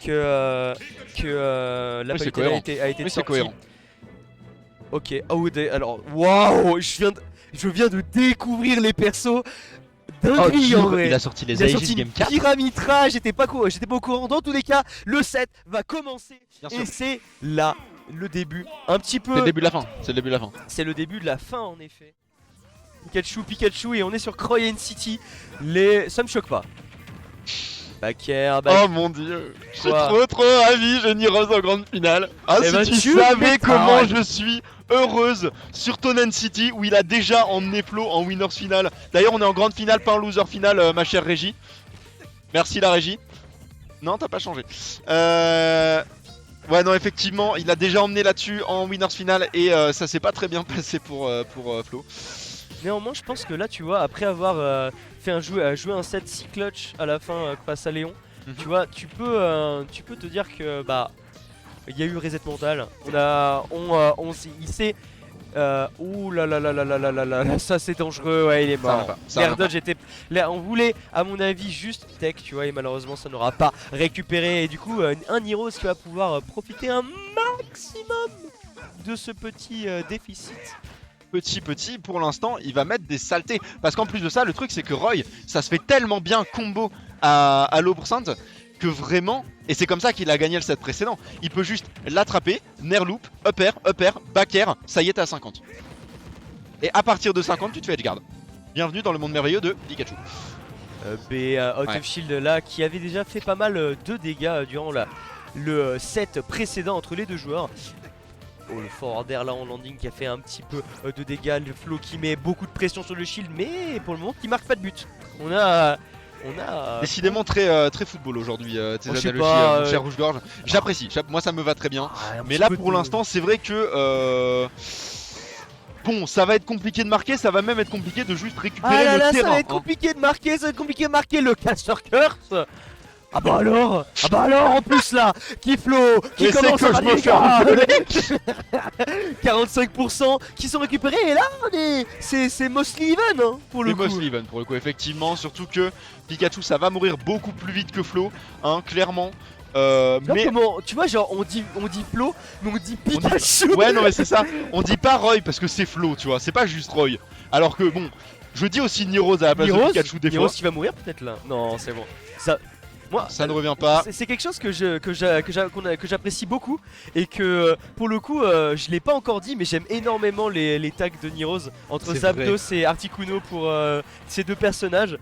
la Oui, c'est Palutena cohérent. a été Oui, c'est sortie. cohérent. Ok, alors, waouh, je viens de découvrir les persos. Dinguerie en vrai. Il a sorti les Il a Aegis sorti Game une 4. Pyramitra, j'étais pas au courant. Dans tous les cas, le set va commencer. Bien sûr. Et c'est là le début. Un petit C'est le peu. début de la fin. C'est le début de la fin. C'est le début de la fin en effet. Pikachu et on est sur Croyan City. Ça me choque pas. Backer, Oh mon dieu, je suis Quoi trop ravi, j'ai Niroz en grande finale. Ah, Eh si ben, tu tu savais m'étonnes. comment je suis heureuse sur Tonen City où il a déjà emmené Flo en winners finale. D'ailleurs, on est en grande finale, pas en loser finale, ma chère régie. Merci la régie. Non, t'as pas changé. Ouais, non, effectivement, il a déjà emmené là-dessus en winners finale et ça s'est pas très bien passé pour Flo. Néanmoins, je pense que là, tu vois, après avoir fait jouer un set si clutch à la fin face à Léon, tu vois, tu peux te dire que bah il y a eu reset mental. Il s'est ouh là là là là là là là là là, ça c'est dangereux, ouais, il est Ça va mort. pas, ça va L'air dodge était là, on voulait à mon avis juste tech, tu vois, et malheureusement ça n'aura pas récupéré. Et du coup, un Heroes qui va pouvoir profiter un maximum de ce petit déficit. Petit, pour l'instant, il va mettre des saletés. Parce qu'en plus de ça, le truc, c'est que Roy, ça se fait tellement bien combo à l'Obrsant que vraiment, et c'est comme ça qu'il a gagné le set précédent, il peut juste l'attraper, nair loop, up air, back air, ça y est, t'es à 50. Et à partir de 50, tu te fais edgeguard. Bienvenue dans le monde merveilleux de Pikachu. Out of Shield là, qui avait déjà fait pas mal de dégâts durant le set précédent entre les deux joueurs. Oh, le forward air là en landing qui a fait un petit peu de dégâts, le flow qui met beaucoup de pression sur le shield, mais pour le moment qui marque pas de but. On a Décidément très football aujourd'hui, tes je sais analogies, pas, mon cher rouge-gorge. J'apprécie, moi ça me va très bien. un Mais petit là peu pour de- l'instant, c'est vrai que bon, ça va être compliqué de marquer, ça va même être compliqué de juste récupérer Ah là le là, terrain. ça va être compliqué de marquer, le Caster Curse. Ah bah alors en plus là, Kiflo qui Mais commence c'est que à je me fais engueuler. 45% qui sont récupérés et là c'est mostly even hein, pour le Les coup. mostly even pour le coup, effectivement, surtout que Pikachu ça va mourir beaucoup plus vite que Flo, hein, clairement. Mais Comment, tu vois, genre on dit Flo, mais on dit Pikachu. ouais, non mais c'est ça, on dit pas Roy parce que c'est Flo, tu vois, c'est pas juste Roy. Alors que bon, je dis aussi Niroz à la place de Pikachu des fois. Niroz qui va mourir peut-être là. Non, c'est bon. Moi, Ça ne revient pas. c'est quelque chose que j'apprécie beaucoup et que pour le coup je l'ai pas encore dit, mais j'aime énormément les tags de Niroz entre C'est Zapdos vrai. et Articuno pour ces deux personnages.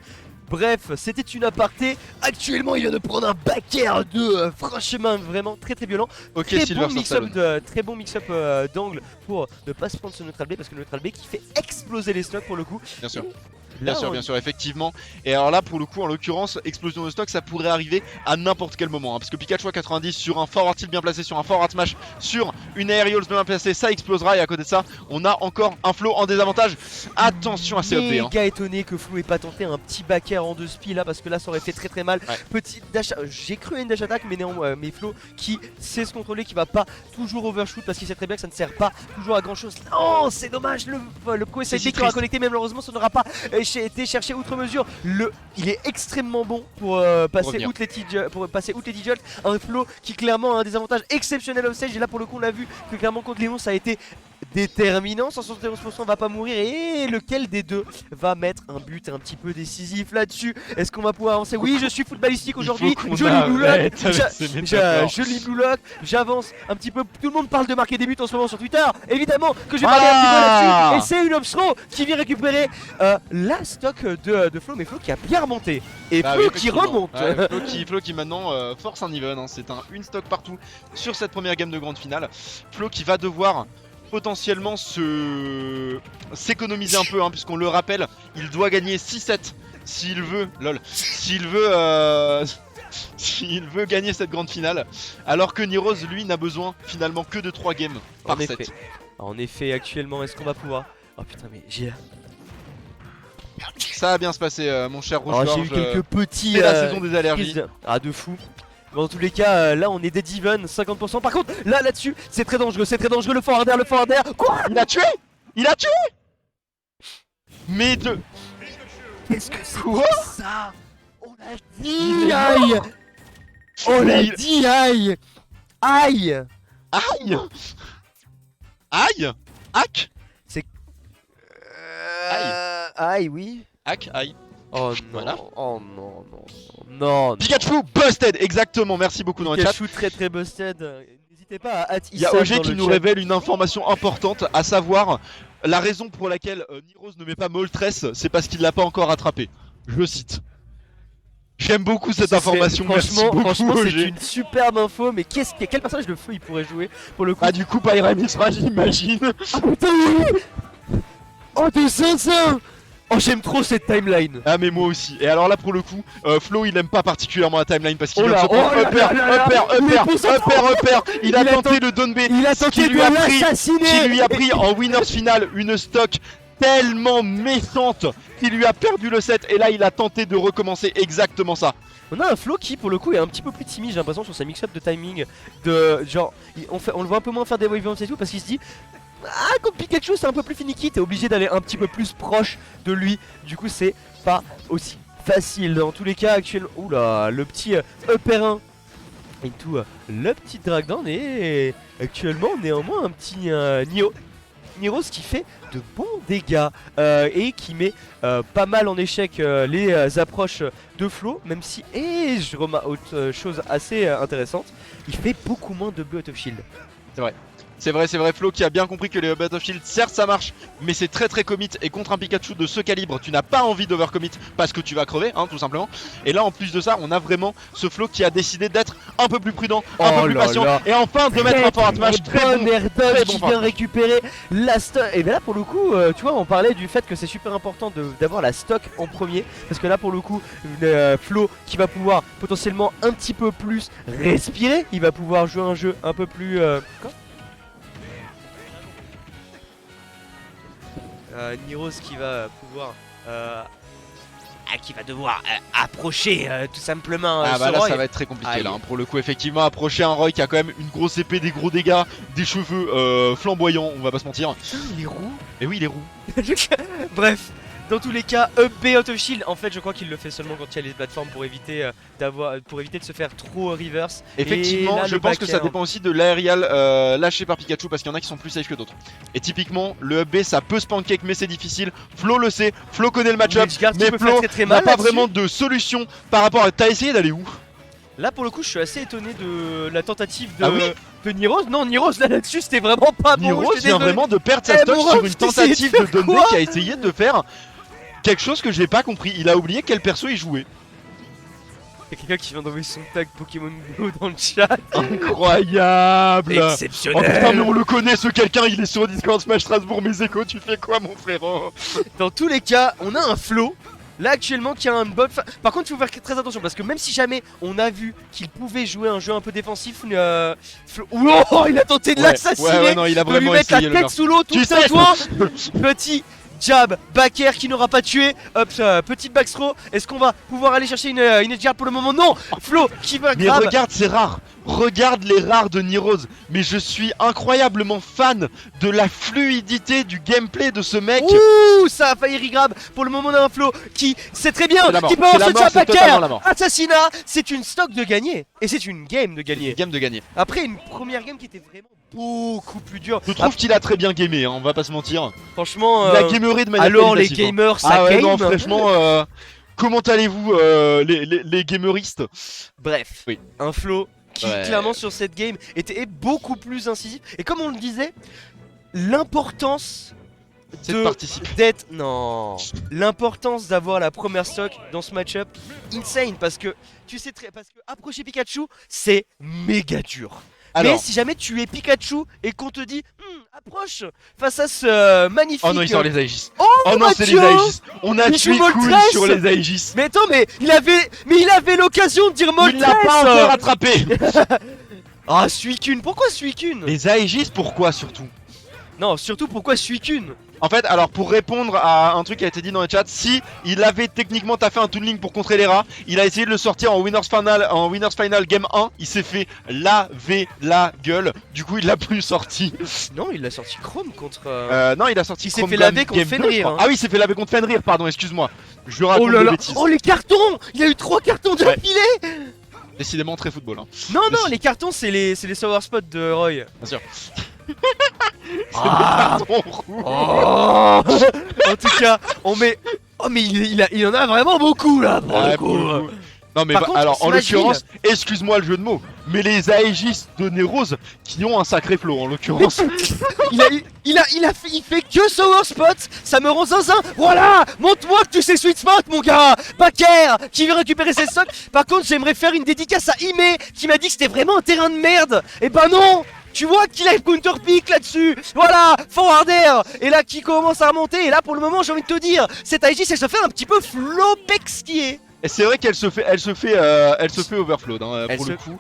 Bref, c'était une aparté. Actuellement, il vient de prendre un back air de franchement vraiment très violent. Ok, Très Silver bon sur Talon. très bon mix-up d'angle pour ne pas se prendre ce neutral B, parce que le neutral B qui fait exploser les stocks pour le coup. Bien sûr. Là, Bien sûr, effectivement. Et alors là, pour le coup, en l'occurrence, explosion de stock, ça pourrait arriver à n'importe quel moment. Hein, parce que Pikachu à 90 sur un forward tilt bien placé, sur un forward smash, sur une aerials bien placée, ça explosera. Et à côté de ça, on a encore un flow en désavantage. Attention à COP. Hein. Méga étonné que Flo ait pas tenté un petit back air en 2 spi là, parce que là ça aurait fait très mal. Ouais. Petit dash, j'ai cru à une dash attack, mais néanmoins, mais Flo qui sait se contrôler, qui va pas toujours overshoot parce qu'il sait très bien que ça ne sert pas toujours à grand chose. Non, c'est dommage, le coup C'est SID si qui aura triste. connecté, mais malheureusement ça n'aura pas été cherché outre mesure. Il est extrêmement bon pour passer revenir. outre les T-Jolts. Un Flo qui clairement a un désavantage exceptionnel off stage, et là pour le coup on a vu que clairement contre Léon ça a été déterminant. 171% va pas mourir, et lequel des deux va mettre un but un petit peu décisif là-dessus? Est-ce qu'on va pouvoir avancer? Oui, je suis footballistique aujourd'hui, joli blue lock, joli blue lock, j'avance un petit peu. Tout le monde parle de marquer des buts en ce moment sur Twitter, évidemment que je vais parler un petit peu là-dessus. Et c'est une Obstro qui vient récupérer la stock de Flo, mais Flo qui a bien remonté. Et Bah Flo oui, qui effectivement. remonte. Ouais, Flo qui maintenant force un even, hein. C'est un une stock partout sur cette première game de grande finale. Flo qui va devoir potentiellement s'économiser un peu, hein, puisqu'on le rappelle, il doit gagner 6-7 s'il veut, s'il veut gagner cette grande finale, alors que Niroz lui n'a besoin finalement que de 3 games par set. En effet, actuellement, est-ce qu'on va pouvoir... Oh putain, mais j'ai... Ça va bien se passer, mon cher Oh, Rouge-Gorge. j'ai eu quelques petits... C'est la saison des allergies. Ah, de fou. Mais dans tous les cas, là on est dead even, 50%. Par contre, là-dessus, c'est très dangereux, le forward air, Quoi? Il a tué. Mais de... Qu'est-ce que c'est Quoi? ça? On a dit aïe. Oh la Il- dit aïe. Aïe. Aïe. Aïe. Hack. Aïe oui. Hack. Aïe. Oh non. Voilà. Oh non non non non. Pikachu busted. Exactement. Merci beaucoup dans le chat. Pikachu très busted. N'hésitez pas à Il y a OG qui nous révèle une information importante, à savoir la raison pour laquelle Niros ne met pas Moltres, c'est parce qu'il l'a pas encore attrapé. Je cite. J'aime beaucoup cette information, merci beaucoup Franchement, c'est OG. une superbe info, mais quel personnage de feu il pourrait jouer pour le coup? Ah du coup Pyraminx, j'imagine. Ah putain oui. Oh de 500. Oh j'aime trop cette timeline. Ah mais moi aussi. Et alors là pour le coup, Flo il aime pas particulièrement la timeline parce qu'il Oh vient de là, se prendre oh là upper, là là là. upper. Il a tenté le down B, Il a qui tenté de lui a pris, l'assassiner. qui lui a pris en winners final une stock tellement méchante qu'il lui a perdu le set et là il a tenté de recommencer exactement ça. On a un Flo qui pour le coup est un petit peu plus timide, j'ai l'impression, sur sa mix-up de timing. De genre, on le voit un peu moins faire des wave et tout parce qu'il se dit ah, comme Pikachu c'est un peu plus finicky, t'es obligé d'aller un petit peu plus proche de lui. Du coup c'est pas aussi facile dans tous les cas actuellement. Oula, le petit upper 1 into le petit drag down et actuellement néanmoins un petit Niros qui fait de bons dégâts et qui met pas mal en échec les approches de Flo, même si, et je remarque autre chose assez intéressante, il fait beaucoup moins de bleu out of shield. C'est vrai, Flo qui a bien compris que les Hub of Shield, certes ça marche, mais c'est très commit et contre un Pikachu de ce calibre, tu n'as pas envie d'overcommit parce que tu vas crever, hein, tout simplement. Et là en plus de ça, on a vraiment ce Flo qui a décidé d'être un peu plus prudent, un peu plus patient et enfin de mettre un forward smash très bon. Air très dodge bon qui forward vient récupérer la stock. Et bien là pour le coup, tu vois, on parlait du fait que c'est super important d'avoir la stock en premier, parce que là pour le coup, Flo qui va pouvoir potentiellement un petit peu plus respirer, il va pouvoir jouer un jeu un peu plus... Niros qui va pouvoir qui va devoir approcher tout simplement Ah bah ce là Roy. ça va être très compliqué Aïe. là, hein. Pour le coup effectivement approcher un Roy qui a quand même une grosse épée, des gros dégâts, des cheveux flamboyants, on va pas se mentir. Putain, il est roux. Et oui il est roux. Bref, dans tous les cas, up B out of shield. En fait, je crois qu'il le fait seulement quand il y a les plateformes pour éviter pour éviter de se faire trop reverse. Effectivement, Et là, je le pense que ça back air. dépend aussi de l'aérial lâché par Pikachu parce qu'il y en a qui sont plus safe que d'autres. Et typiquement, le up B ça peut se pancake mais c'est difficile. Flo le sait, Flo connaît le match-up, Edgeguard qui mais peut faire Flo très n'a mal pas là-dessus. vraiment de solution par rapport à... T'as essayé d'aller où? Là, pour le coup, je suis assez étonné de la tentative de, Ah oui de Niros. Non, Niros là-dessus, c'était vraiment pas bon. Niros je suis vient désolé. vraiment de perdre sa Eh, stock mon sur ref, une t'as essayé de tentative de faire Donbe quoi qui a essayé de faire quelque chose que j'ai pas compris. Il a oublié quel perso il jouait. Il y a quelqu'un qui vient d'envoyer son tag Pokémon Go dans le chat. Incroyable! Oh Exceptionnel. putain mais on le connaît ce quelqu'un, il est sur Discord Smash Strasbourg, mes échos, tu fais quoi mon frérot? Dans tous les cas, on a un Flo. Là actuellement qui a une bonne Par contre il faut faire très attention parce que même si jamais on a vu qu'il pouvait jouer un jeu un peu défensif, oh, il a tenté de l'assassiner, ouais, non, il a de lui vraiment mettre la essayé le tête meurtre. sous l'eau tout Tu un sais, doigt. Petit jab, back air qui n'aura pas tué. Hop, petite backthrow. Est-ce qu'on va pouvoir aller chercher une edgeguard pour le moment? Non. Flo qui va Mais grab. regarde, c'est rare. Regarde les rares de Niros. Mais je suis incroyablement fan de la fluidité du gameplay de ce mec. Ouh, ça a failli regrab. Pour le moment on a un Flo qui sait très bien, C'est la mort. qui peut C'est avoir la ce mort, jab c'est back totalement air. la mort. Assassinat, c'est une stock de gagner. Et c'est une game de C'est gagner. une game de gagner. Après une première game qui était vraiment beaucoup plus dure. Je trouve qu'il a très bien gamé, hein, on va pas se mentir. Franchement, Il a gameré de manière alors les qualitative, hein. gamers ça Ah ouais, game. non, franchement, comment allez-vous les gameristes? Bref, Oui. un Flo qui Ouais. clairement sur cette game était beaucoup plus incisif. Et comme on le disait, l'importance C'est de participer. d'être... Non. L'importance d'avoir la première stock dans ce match-up, insane. Parce que tu sais très... Parce que approcher Pikachu, c'est méga dur. Mais Alors, si jamais tu es Pikachu et qu'on te dit approche face à ce magnifique... oh non, il sort les Aegis. Oh, Oh non, c'est les Mathieu Aegis. On a Il tué joue cool Moltres. sur les Aegis. Mais attends, mais il avait l'occasion de dire Moltres. Il l'a pas encore attrapé. Ah, Suicune, pourquoi Suicune? Les Aegis, pourquoi surtout? Non, surtout pourquoi Suicune? En fait, alors pour répondre à un truc qui a été dit dans le chat, si il avait techniquement taffé un Toon Link pour contrer les rats, il a essayé de le sortir en Winners Final Game 1, il s'est fait laver la gueule, du coup il l'a plus sorti. Non, il a sorti Chrome contre... Non, il a sorti Il s'est Chrome fait Game laver contre 2, je Fenrir, crois. hein. Ah oui, il s'est fait laver contre Fenrir, pardon, excuse-moi. Je lui raconte Oh là des là. bêtises. Oh les cartons. Il y a eu 3 cartons d'affilée. Décidément très football. Hein. Non, non, les cartons, c'est les sour spots de Roy. Bien sûr. Ah. Carton rouge. Oh. En tout cas, on met. Oh, mais il en a vraiment beaucoup là pour Ouais, le pour coup. le coup. Non mais Par bah, contre, alors en Smashville- l'occurrence, excuse-moi le jeu de mots, mais les Aegis de Neros qui ont un sacré flow en l'occurrence. Il fait que sour spots, ça me rend zinzin. Voilà, montre-moi que tu sais sweet spot, mon gars. Baker qui veut récupérer ses stocks. Par contre, j'aimerais faire une dédicace à Ime qui m'a dit que c'était vraiment un terrain de merde. Et bah non. Tu vois qu'il a le counter pick là-dessus. Voilà, forward air. Et là, qui commence à remonter. Et là, pour le moment, j'ai envie de te dire, cette Aegis, elle se fait un petit peu flopex qui est. Et c'est vrai qu'elle se fait overflow hein, Elle pour se- le coup.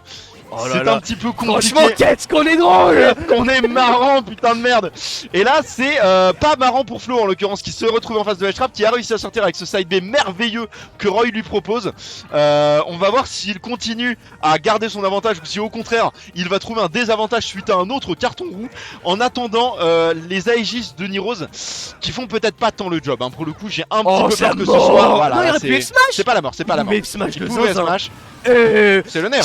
Oh là C'est là. un petit peu compliqué. Franchement, qu'est-ce qu'on est drôle. Qu'on est marrant, putain de merde. Et là, c'est pas marrant pour Flo en l'occurrence, qui se retrouve en face de H-Trap, qui a réussi à sortir avec ce side B merveilleux que Roy lui propose. On va voir s'il continue à garder son avantage ou si au contraire, il va trouver un désavantage suite à un autre carton roux. En attendant, les Aegis de Niroz, qui font peut-être pas tant le job. Hein. Pour le coup, j'ai un petit peu c'est peur que ce mort. soit. Voilà, Non, il là, aurait pu c'est Smash. c'est pas la mort, c'est pas la mort. Mais Smash Il le pouvait zinzin. Smash, c'est le nerf.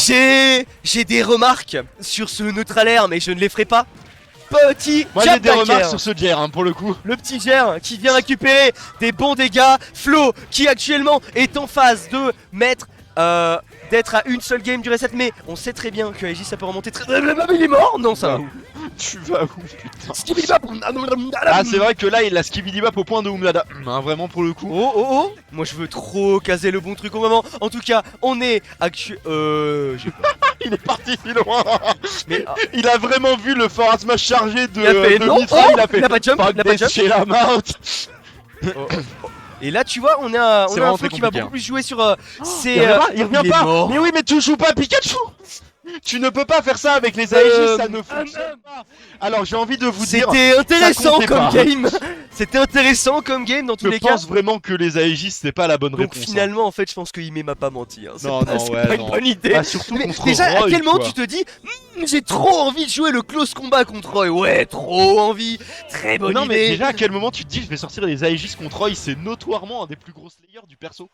J'ai des remarques sur ce neutralaire, mais je ne les ferai pas. Petit Moi jab j'ai des backer. remarques sur ce Jer hein, pour le coup. Le petit Ger qui vient récupérer des bons dégâts. Flo qui actuellement est en phase de mettre d'être à une seule game du reset, mais on sait très bien que Aegis ça peut remonter très. Il est mort. Non, ça. Tu vas où putain. Skibidibap. Ah c'est vrai que là il a skibidibap au point de Umlada. Vraiment pour le coup. Oh oh oh. Moi je veux trop caser le bon truc au moment. En tout cas, on est Il est parti si loin. mais Il a vraiment vu le Forward Smash chargé de, il a fait de non. Mitra, Oh, il a fait il a pas de jump, il a pas de jump. chez la mount. Oh, oh, oh. Et là tu vois on a C'est un vraiment Flo très qui va compliqué, beaucoup plus jouer sur Il ses revient pas, il revient il est pas. mort. Mais oui mais tu joues pas Pikachu. Tu ne peux pas faire ça avec les Aegis, ça ne fonctionne pas. Alors j'ai envie de vous dire, c'était intéressant comptait comme pas. game. C'était intéressant comme game dans tous je les cas. pense vraiment que les Aegis c'est pas la bonne Donc réponse. hein. finalement en fait je pense que Ime m'a pas menti hein. C'est Non, pas, non, c'est ouais, pas non. une bonne idée. Bah, surtout Mais contre déjà Roy, à quel moment quoi. tu te dis j'ai trop envie de jouer le close combat contre Roy. Ouais, trop envie. Très bonne Non mais idée. déjà à quel moment tu te dis je vais sortir les Aegis contre Roy, c'est notoirement un des plus gros slayers du perso.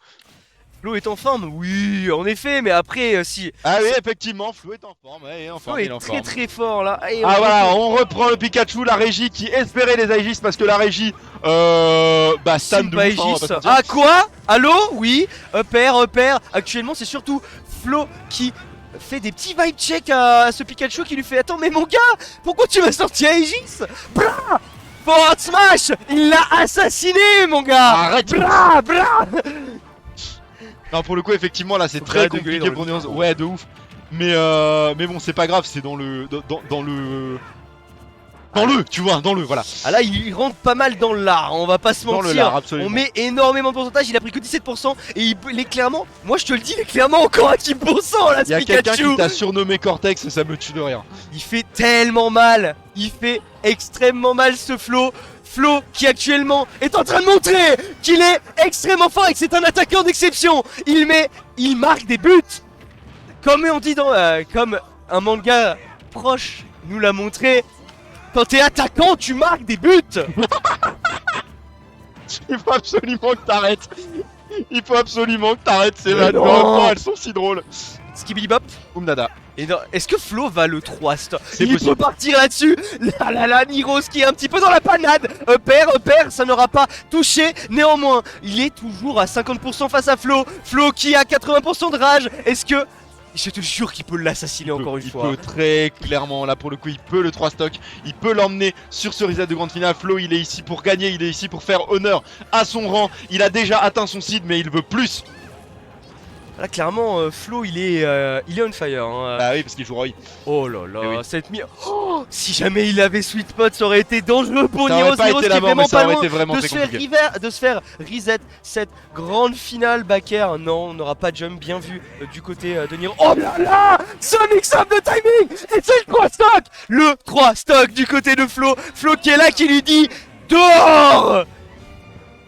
Flo est en forme. Oui, en effet, mais après si Ah oui effectivement Flo est en forme, ouais, il est en Flo forme, il est est en très forme. très fort là. Allez, Ah on voilà, retourne. on reprend le Pikachu, la régie qui espérait les Aegis parce que la régie bah stan de Simba ouf, hein, on va Aegis. pas se mentir. Ah quoi? Allô? Oui. Upper. Actuellement c'est surtout Flo qui fait des petits vibe check à ce Pikachu qui lui fait attends mais mon gars pourquoi tu m'as sorti Aegis? Bra! Forward smash! Il l'a assassiné mon gars! Arrête. Bra! Non pour le coup effectivement là c'est Faut très arrêter de gueuler compliqué dans pour le nous. Ouais de ouf. Mais bon c'est pas grave, c'est dans le tu vois, dans le voilà. Ah là il rentre pas mal dans l'art, on va pas se Dans le mentir. lard absolument. On met énormément de pourcentage, il a pris que 17% et il est clairement, moi je te le dis, il est clairement encore à 10% là Il y a ce quelqu'un Pikachu. qui t'a surnommé Cortex et ça me tue de rire. Il fait tellement mal, il fait extrêmement mal ce Flo. Flo qui actuellement est en train de montrer qu'il est extrêmement fort et que c'est un attaquant d'exception. Il marque des buts. Comme on dit dans, comme un manga proche nous l'a montré. Quand t'es attaquant, tu marques des buts. Il faut absolument que t'arrêtes. Il faut absolument que t'arrêtes ces Mais vannes. non. Vraiment, elles sont si drôles. Skibidi-bop. Umnada. Et non, est-ce que Flo va le 3 stop? C'est Il possible. peut partir là-dessus. Là, Niros qui est un petit peu dans la panade. Upper, ça n'aura pas touché. Néanmoins, il est toujours à 50% face à Flo. Flo qui a 80% de rage. Est-ce que... Je te jure qu'il peut l'assassiner encore une fois. Il peut très clairement, là pour le coup, il peut le 3 stock. Il peut l'emmener sur ce reset de grande finale. Flo, il est ici pour gagner, il est ici pour faire honneur à son rang. Il a déjà atteint son seed, mais il veut plus. Là, clairement, Flo, il est on fire. Hein. Bah oui, parce qu'il joue Roy. Oh là Eh là, oui. cette mi... Oh, si jamais il avait Sweet Pot, ça aurait été dangereux pour Ça Niros. aurait pas Niros été qui la est mort, mais vraiment ça pas aurait loin été vraiment de très se, faire compliqué. de se faire reset cette grande finale. Backer, non, on n'aura pas de jump bien vu du côté de Niros. Oh là là, ce mix-up de timing. Et c'est le 3 stock. Le 3 stock du côté de Flo. Flo qui est là, qui lui dit dehors.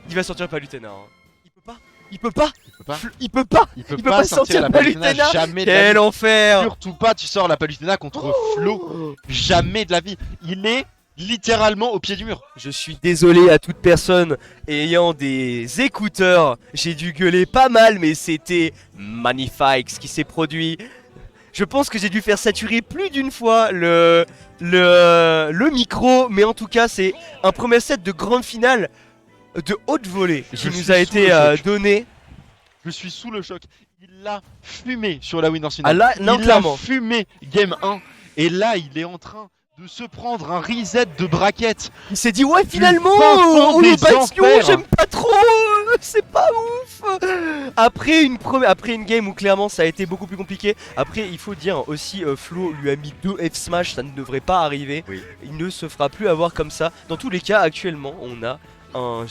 Il va sortir Palutena. Hein. Il peut pas. Il peut pas. Il peut pas. Il peut pas sortir la Palutena jamais de la Quel vie. enfer. Surtout pas, tu sors la Palutena contre Flo. Jamais de la vie. Il est littéralement au pied du mur. Je suis désolé à toute personne ayant des écouteurs. J'ai dû gueuler pas mal, mais c'était magnifique ce qui s'est produit. Je pense que j'ai dû faire saturer plus d'une fois le micro, mais en tout cas c'est un premier set de grande finale de haute volée qui nous a été donné. Je suis sous le choc. Il l'a fumé sur la Winners Ah Finale. là, non, il l'a clairement. fumé Game 1. Et là, il est en train de se prendre un reset de braquette. Il s'est dit ouais finalement fin fond on des est bastion, enfers. j'aime pas trop, c'est pas ouf. Après une game où clairement ça a été beaucoup plus compliqué. Après il faut dire aussi Flo lui a mis 2 F smash, ça ne devrait pas arriver. Oui. Il ne se fera plus avoir comme ça. Dans tous les cas actuellement on a un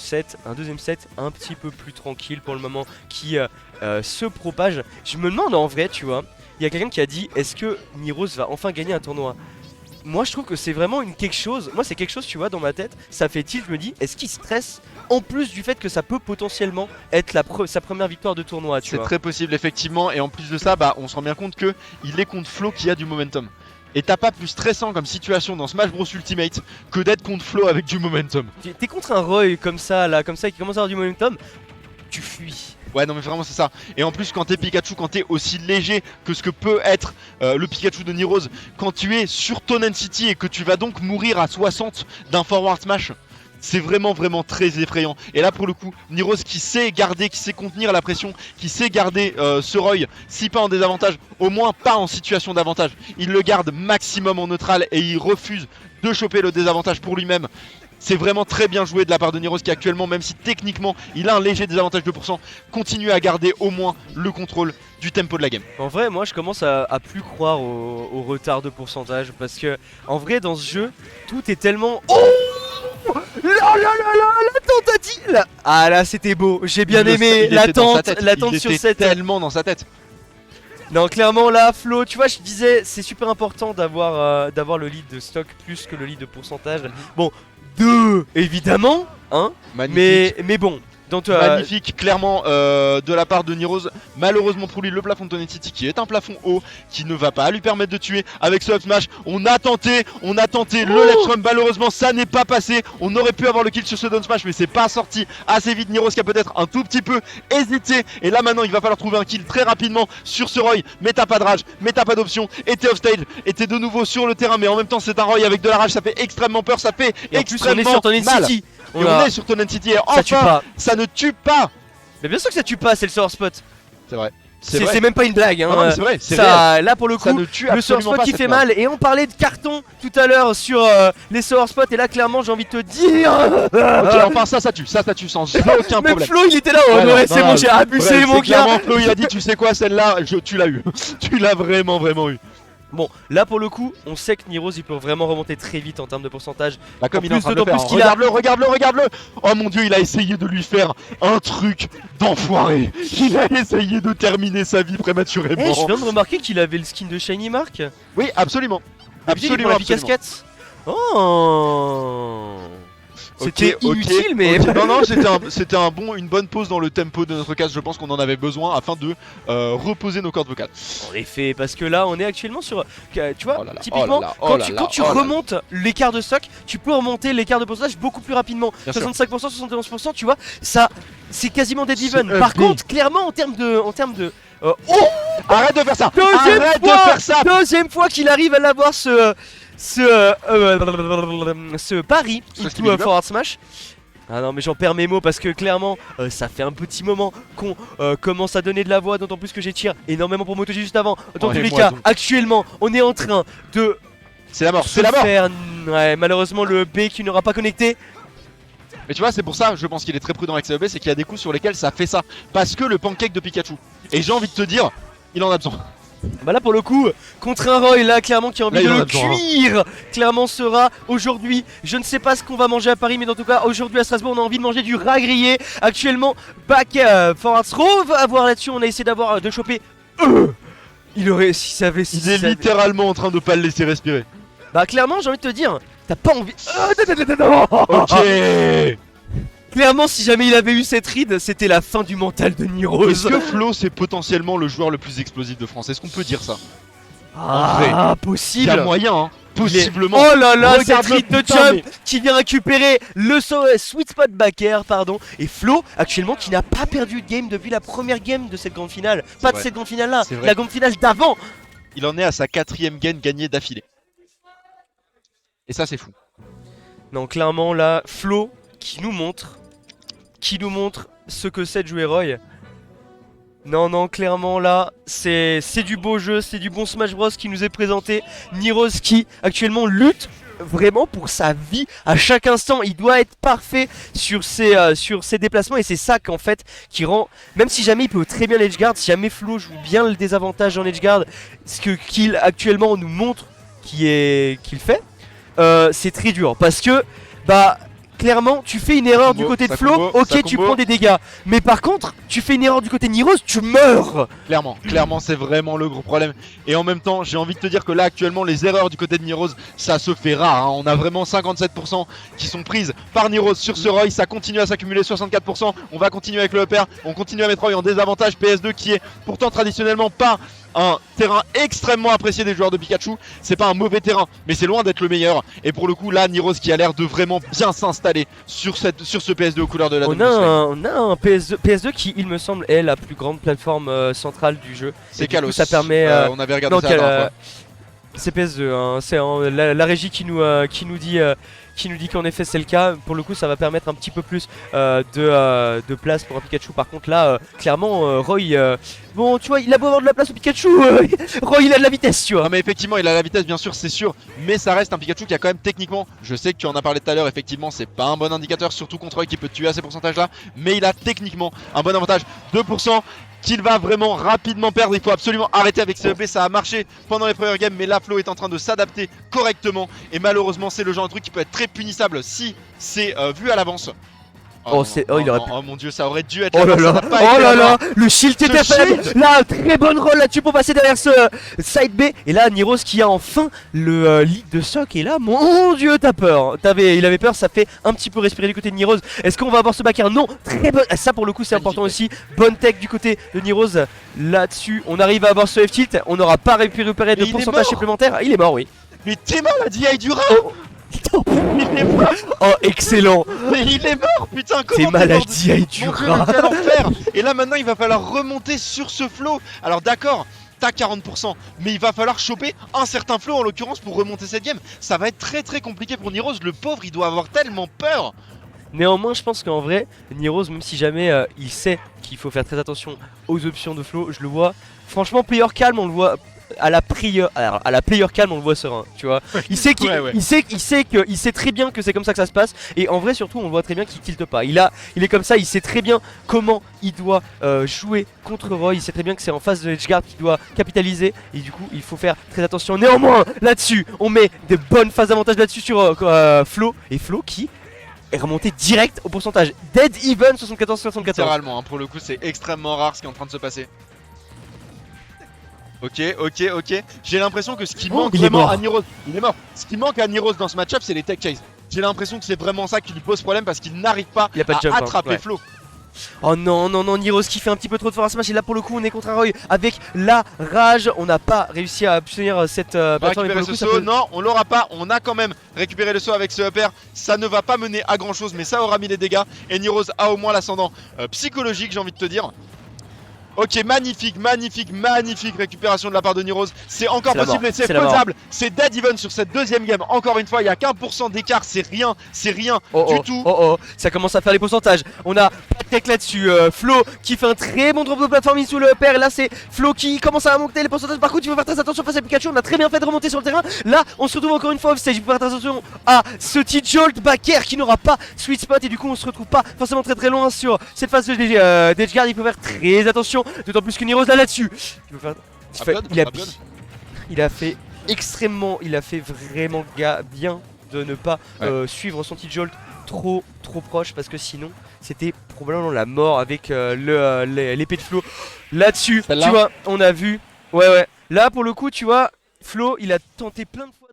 deuxième set un petit peu plus tranquille pour le moment qui se propage. Je me demande en vrai tu vois, il y a quelqu'un qui a dit est-ce que Niros va enfin gagner un tournoi. Moi je trouve que c'est vraiment quelque chose, moi c'est quelque chose tu vois dans ma tête, ça fait tilt, je me dis est-ce qu'il stresse en plus du fait que ça peut potentiellement être sa première victoire de tournoi tu C'est vois. très possible effectivement et en plus de ça bah, on se rend bien compte que il est contre Flo qui a du momentum. Et t'as pas plus stressant comme situation dans Smash Bros Ultimate que d'être contre Flo avec du momentum. T'es contre un Roy comme ça là, comme ça qui commence à avoir du momentum, tu fuis. Ouais non mais vraiment c'est ça. Et en plus quand t'es Pikachu, quand t'es aussi léger que ce que peut être le Pikachu de Niros, quand tu es sur Tonen City et que tu vas donc mourir à 60 d'un forward smash, c'est vraiment très effrayant. Et là pour le coup, Niros qui sait garder, qui sait contenir la pression, qui sait garder ce Roy, si pas en désavantage, au moins pas en situation d'avantage. Il le garde maximum en neutral et il refuse de choper le désavantage pour lui-même. C'est vraiment très bien joué de la part de Niros qui actuellement, même si techniquement il a un léger désavantage de pourcent, continue à garder au moins le contrôle du tempo de la game. En vrai moi je commence à plus croire au retard de pourcentage parce que en vrai dans ce jeu tout est tellement... Oh la tentative. Ah là c'était beau, j'ai bien aimé l'attente sur cette... tellement dans sa tête. Non clairement là Flo, tu vois je disais c'est super important d'avoir le lead de stock plus que le lead de pourcentage. Bon 2 évidemment hein, Magnifique. mais bon donc, Magnifique, clairement de la part de Niros. Malheureusement pour lui, le plafond de Tonen City qui est un plafond haut qui ne va pas lui permettre de tuer avec ce up smash. On a tenté le left run. Malheureusement, ça n'est pas passé. On aurait pu avoir le kill sur ce down smash, mais c'est pas sorti assez vite. Niros qui a peut-être un tout petit peu hésité. Et là maintenant, il va falloir trouver un kill très rapidement sur ce Roy. Mais t'as pas de rage, mais t'as pas d'option. Et t'es off stage, et t'es de nouveau sur le terrain. Mais en même temps, c'est un Roy avec de la rage. Ça fait extrêmement peur, ça fait et en plus extrêmement on est sur Tonen mal. City. Et on est sur Tonen City et ça tue enfin, pas. ça ne tue pas. Mais bien sûr que ça tue pas, c'est le sour spot. C'est vrai. C'est même pas une blague hein. Non, mais c'est vrai, c'est ça, là pour le coup, ça ne tue le sour absolument spot pas qui cette fait map. mal. Et on parlait de carton tout à l'heure sur les sour spots. Et là clairement j'ai envie de te dire Ok, enfin ça tue sans aucun même problème. Flo il était là, oh Ouais, ouais, non, c'est non, bon j'ai abusé Ouais, mon c'est gars. clairement Flo il a dit tu sais quoi celle-là, tu l'as eu. Tu l'as vraiment eu. Bon là pour le coup on sait que Niros il peut vraiment remonter très vite en termes de pourcentage. Bah comme En il est en plus, train de le d'autant faire, plus qu'il a- regarde-le. Oh mon dieu, il a essayé de lui faire un truc d'enfoiré. Il a essayé de terminer sa vie Eh, prématurément. je viens de remarquer qu'il avait le skin de Shiny Mark. Oui, absolument. D'habitude, il prend la casquette. Oh c'était Ok, inutile mais... ok. Non, c'était une bonne pause dans le tempo de notre case. Je pense qu'on en avait besoin afin de reposer nos cordes vocales. En effet, parce que là on est actuellement sur... Tu vois, Oh là là, typiquement, oh là là, quand oh là tu, là, quand tu oh là là. remontes l'écart de stock, tu peux remonter l'écart de pourcentage beaucoup plus rapidement. Bien sûr. 65%, 71%, tu vois, ça c'est quasiment dead even. C'est Par EFD. contre, clairement en termes de... oh Arrête de faire ça. Deuxième Arrête fois, de faire ça. Deuxième fois qu'il arrive à l'avoir ce pari Ce into skip forward smash. Ah non mais j'en perds mes mots parce que clairement ça fait un petit moment qu'on commence à donner de la voix, d'autant plus que j'ai tiré énormément pour MotoG juste avant. Dans Ouais, tous les moi cas, donc. actuellement on est en train de C'est la mort, se c'est la mort. faire... Ouais, malheureusement le B qui n'aura pas connecté. Mais tu vois, c'est pour ça, je pense qu'il est très prudent avec CEB, c'est qu'il y a des coups sur lesquels ça fait ça. Parce que le pancake de Pikachu. Et j'ai envie de te dire, il en a besoin. Bah là pour le coup, contre un Roy là clairement qui a envie Là, de il en le a besoin, hein. cuire, clairement sera aujourd'hui, je ne sais pas ce qu'on va manger à Paris mais en tout cas aujourd'hui à Strasbourg on a envie de manger du rat grillé. Actuellement back forward throw, à voir là-dessus, on a essayé d'avoir de choper il aurait, si ça avait... Il est littéralement en train de pas le laisser respirer. Bah clairement j'ai envie de te dire, t'as pas envie... Ok. Clairement si jamais il avait eu cette ride, c'était la fin du mental de Niros. Est-ce que Flo c'est potentiellement le joueur le plus explosif de France? Est-ce qu'on peut dire ça? Ah Il y a possible. moyen, hein. Possiblement. Oh là là, cette Regarde-le, ride de putain, jump mais- qui vient récupérer le sweet spot back air, pardon. Et Flo, actuellement, qui n'a pas perdu de game depuis la première game de cette grande finale. Pas de vrai. cette grande finale là, C'est vrai. la grande finale d'avant. il en est à sa 4ème game gagnée d'affilée. Et ça c'est fou. Non, clairement là, Flo qui nous montre ce que c'est de jouer Roy. Non, non, clairement là, c'est du beau jeu, c'est du bon Smash Bros qui nous est présenté. Niroz qui actuellement lutte vraiment pour sa vie à chaque instant. Il doit être parfait sur ses déplacements et c'est ça qu'en fait qui rend, même si jamais il peut très bien l'edgeguard, si jamais Flo joue bien le désavantage en edgeguard, ce que qu'il actuellement nous montre qu'il fait, c'est très dur parce que bah clairement tu fais une erreur du côté de Flo, ok tu prends des dégâts, mais par contre tu fais une erreur du côté de Niroz, tu meurs. Clairement c'est vraiment le gros problème. Et en même temps j'ai envie de te dire que là actuellement les erreurs du côté de Niroz ça se fait rare, hein. On a vraiment 57% qui sont prises par Niroz sur ce Roy, ça continue à s'accumuler 64%. On va continuer avec le upper, on continue à mettre Roy en désavantage, PS2 qui est pourtant traditionnellement pas un terrain extrêmement apprécié des joueurs de Pikachu. C'est pas un mauvais terrain, mais c'est loin d'être le meilleur. Et pour le coup, là, Niroz qui a l'air de vraiment bien s'installer sur ce PS2 aux couleurs de la on a un PS2 qui, il me semble, est la plus grande plateforme centrale du jeu. C'est Kalos. Ça permet. On avait regardé ça la dernière fois. C'est PS2, hein. C'est la régie qui nous dit qu'en effet c'est le cas. Pour le coup ça va permettre un petit peu plus de place pour un Pikachu. Par contre là clairement Roy bon tu vois il a beau avoir de la place au Pikachu, Roy il a de la vitesse tu vois. Non mais effectivement il a la vitesse bien sûr c'est sûr, mais ça reste un Pikachu qui a quand même techniquement, je sais que tu en as parlé tout à l'heure, effectivement c'est pas un bon indicateur surtout contre Roy qui peut te tuer à ces pourcentages là, mais il a techniquement un bon avantage, 2% qu'il va vraiment rapidement perdre. Il faut absolument arrêter avec ce EP. Ça a marché pendant les premières games, mais la Flo est en train de s'adapter correctement. Et malheureusement, c'est le genre de truc qui peut être très punissable si c'est vu à l'avance. Oh, il aurait pu. Oh mon dieu, ça aurait dû être. Oh là là, oh là là, le shield était faible. Là, très bonne roll là-dessus pour passer derrière ce side B. Et là, Niroz qui a enfin le lead de Sock. Et là, mon dieu, t'as peur. Il avait peur, ça fait un petit peu respirer du côté de Niroz. Est-ce qu'on va avoir ce backer? Non, très bon. Ça, pour le coup, c'est important aussi. Bonne tech du côté de Niroz. Là-dessus, on arrive à avoir ce F-tilt. On n'aura pas récupéré de pourcentage supplémentaire. Il est mort, oui. Mais t'es mort, la DI du rat. Il est mort. Oh excellent. Mais il est mort putain. T'es maladie à du rat. Et là maintenant il va falloir remonter sur ce flow. Alors d'accord, t'as 40%, mais il va falloir choper un certain flow en l'occurrence pour remonter cette game. Ça va être très très compliqué pour Niroz. Le pauvre il doit avoir tellement peur. Néanmoins je pense qu'en vrai Niroz, même si jamais il sait qu'il faut faire très attention aux options de flow, je le vois. Franchement player calme on le voit. À la player calme on le voit serein, tu vois. Il sait il sait très bien que c'est comme ça que ça se passe. Et en vrai surtout on le voit très bien qu'il tilte pas. Il est comme ça, il sait très bien comment il doit jouer contre Roy. Il sait très bien que c'est en face de l'edgeguard qu'il doit capitaliser. Et du coup il faut faire très attention. Néanmoins là-dessus on met des bonnes phases d'avantage là-dessus sur Flo. Et Flo qui est remonté direct au pourcentage. Dead even 74-74. Littéralement, hein, pour le coup c'est extrêmement rare ce qui est en train de se passer. Ok. J'ai l'impression que ce qui manque vraiment à Niroz, il est mort. Ce qui manque à Niroz dans ce match-up, c'est les tech chase. J'ai l'impression que c'est vraiment ça qui lui pose problème parce qu'il n'arrive pas à attraper Flo. Oh non, Niroz qui fait un petit peu trop de force smash. Et là pour le coup on est contre un Roy avec la rage. On n'a pas réussi à obtenir cette plateforme. Non, on l'aura pas. On a quand même récupéré le saut avec ce upper. Ça ne va pas mener à grand chose, mais ça aura mis les dégâts. Et Niroz a au moins l'ascendant psychologique, j'ai envie de te dire. Ok, magnifique récupération de la part de Niroz. C'est encore possible et c'est faisable. C'est dead even sur cette deuxième game. Encore une fois, il y a qu'1% d'écart. C'est rien du tout. Ça commence à faire les pourcentages. On a pas de tech là-dessus. Flo qui fait un très bon drop de plateforme sous le upper. Et là, c'est Flo qui commence à monter les pourcentages. Par contre, il faut faire très attention face à Pikachu. On a très bien fait de remonter sur le terrain. Là, on se retrouve encore une fois offstage. Il faut faire attention à ce T-Jolt backer qui n'aura pas sweet spot. Et du coup, on se retrouve pas forcément très loin sur cette phase d'edgeguard. Il faut faire très attention. D'autant plus que Niroz là-dessus. Il a fait vraiment bien de ne pas suivre son T-Jolt trop proche parce que sinon c'était probablement la mort avec l'épée de Flo. Là-dessus, tu vois, on a vu. Ouais. Là pour le coup, tu vois, Flo il a tenté plein de fois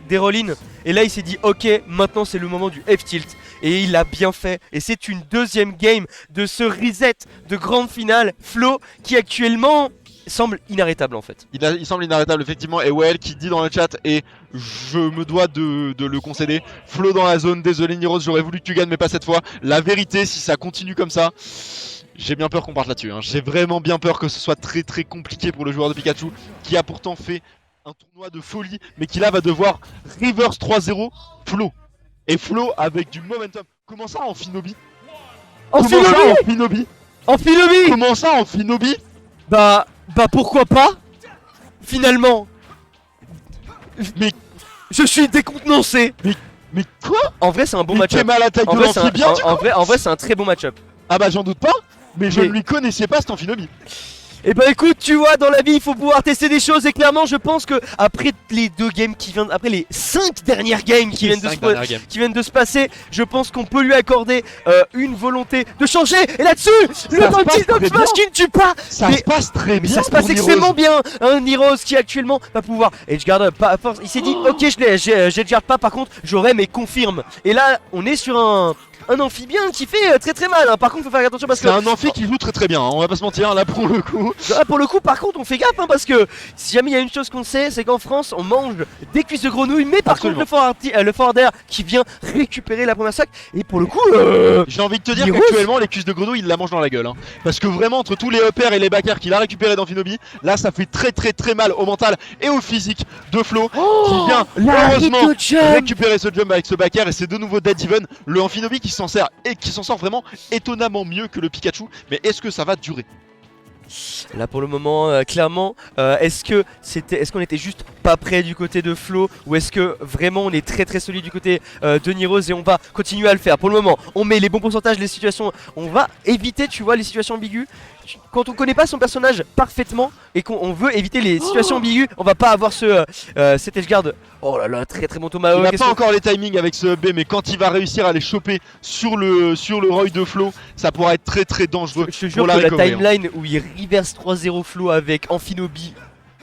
des roll-in et là il s'est dit ok maintenant c'est le moment du F-tilt et il a bien fait et c'est une deuxième game de ce reset de grande finale. Flo qui actuellement semble inarrêtable en fait. Il semble inarrêtable effectivement et Well qui dit dans le chat et je me dois de le concéder. Flo dans la zone, désolé Niroz, j'aurais voulu que tu gagnes mais pas cette fois. La vérité si ça continue comme ça, J'ai bien peur qu'on parte là-dessus, hein. J'ai vraiment bien peur que ce soit très très compliqué pour le joueur de Pikachu qui a pourtant fait un tournoi de folie mais qui là va devoir reverse 3-0 Flo. Et Flo avec du momentum. Comment ça en Finobi? Comment ça en Finobi? En Finobi. Comment ça en Finobi? Bah pourquoi pas? Finalement. Mais je suis décontenancé. Mais quoi? En vrai c'est un bon Mais match-up. t'es mal à la taille de l'amphibien du coup? En vrai c'est un très bon match-up. Ah bah j'en doute pas. Mais je ne lui connaissais pas cet Amphinobi. Et bah écoute, tu vois, dans la vie il faut pouvoir tester des choses. Et clairement je pense que après les 2 games qui viennent, après les 5 dernières games qui viennent de se passer, je pense qu'on peut lui accorder une volonté de changer. Et là-dessus, le Donkey Dog Smash qui ne tue pas. Ça se passe très bien. Ça se passe extrêmement bien. Un Niros qui actuellement va pouvoir Edgeguard pas à force. Il s'est dit ok je Edgeguard pas, par contre j'aurai mes confirmes. Et là on est sur un amphibien qui fait très très mal, hein. Par contre faut faire attention parce que c'est un amphi qui joue très très bien, hein. On va pas se mentir là pour le coup. Ah, pour le coup par contre on fait gaffe, hein, parce que si jamais il y a une chose qu'on sait, c'est qu'en France on mange des cuisses de grenouille. Mais par Absolument. contre le forwarder qui vient récupérer la première sac. Et pour le coup j'ai envie de te dire Niros qu'actuellement les cuisses de grenouille il la mange dans la gueule, hein. Parce que vraiment entre tous les uppers et les backers qu'il a récupéré dans Finobi, là ça fait très très très mal au mental et au physique de Flo qui vient heureusement récupérer ce jump avec ce backer. Et c'est de nouveau dead even. Le Amphinobi qui s'en sert et qui s'en sort vraiment étonnamment mieux que le Pikachu. Mais est-ce que ça va durer? Là pour le moment clairement est-ce qu'on était juste pas prêt du côté de Flo, ou est-ce que vraiment on est très très solide du côté de Niros et on va continuer à le faire? Pour le moment on met les bons pourcentages, les situations, on va éviter tu vois les situations ambiguës. Quand on connaît pas son personnage parfaitement et qu'on veut éviter les situations ambiguës, on va pas avoir cet edgeguard. Oh là là, très très bon Tomahawk. Il n'a pas encore les timings avec ce B, mais quand il va réussir à les choper sur le Roy de Flo, ça pourra être très très dangereux. Je te jure pour que la recovery, timeline où il reverse 3-0 Flo avec Amphinobi,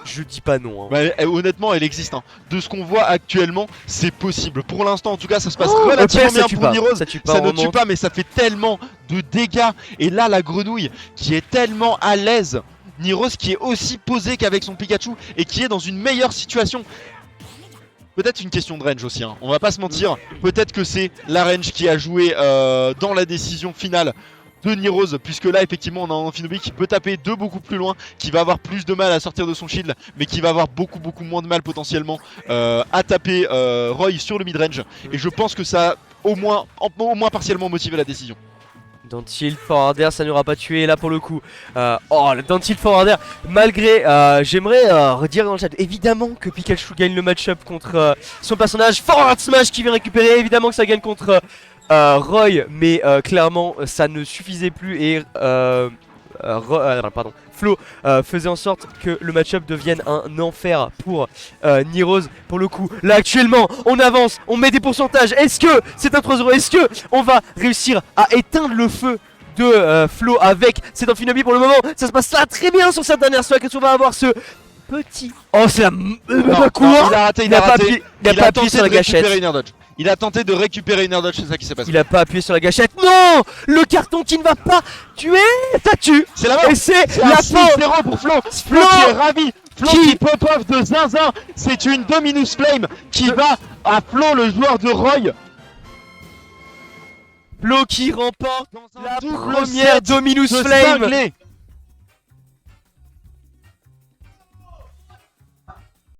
je dis pas non, hein. Bah, honnêtement elle existe, hein. De ce qu'on voit actuellement c'est possible. Pour l'instant en tout cas ça se passe relativement bien pour Niros. Ça ne tue pas mais ça fait tellement de dégâts. Et là la grenouille qui est tellement à l'aise, Niros qui est aussi posé qu'avec son Pikachu et qui est dans une meilleure situation. Peut-être une question de range aussi, hein. On va pas se mentir. Peut-être que c'est la range qui a joué dans la décision finale de Niros, puisque là effectivement on a un Amphinobi qui peut taper de beaucoup plus loin, qui va avoir plus de mal à sortir de son shield, mais qui va avoir beaucoup moins de mal potentiellement à taper Roy sur le mid-range. Et je pense que ça a au moins partiellement motivé la décision. Dantilt Forwarder, ça n'aura pas tué là pour le coup. Oh, le Dantilt Forwarder, malgré, j'aimerais redire dans le chat, évidemment que Pikachu gagne le match-up contre son personnage. Forward Smash qui vient récupérer, évidemment que ça gagne contre Roy, mais clairement ça ne suffisait plus et Flo faisait en sorte que le match-up devienne un enfer pour Niros. Pour le coup, là actuellement, on avance, on met des pourcentages. Est-ce que c'est un 3-0? Est-ce que on va réussir à éteindre le feu de Flo avec cet Amphinobi? Pour le moment, ça se passe là très bien sur cette dernière swag. Est-ce qu'on va avoir ce petit... Oh, c'est la... Non, il a pas appuyé sur la gâchette. Il a tenté de récupérer une air dodge, c'est ça qui s'est passé. Il a pas appuyé sur la gâchette. Non, le carton qui ne va pas tuer, ça tue. C'est la mort. Et c'est la fin. 0 pour Flo. Flo qui est ravi. Flo qui pop off de zinzin. C'est une Dominus Flame qui va à Flo, le joueur de Roy. Flo qui remporte dans la première Dominus Flame.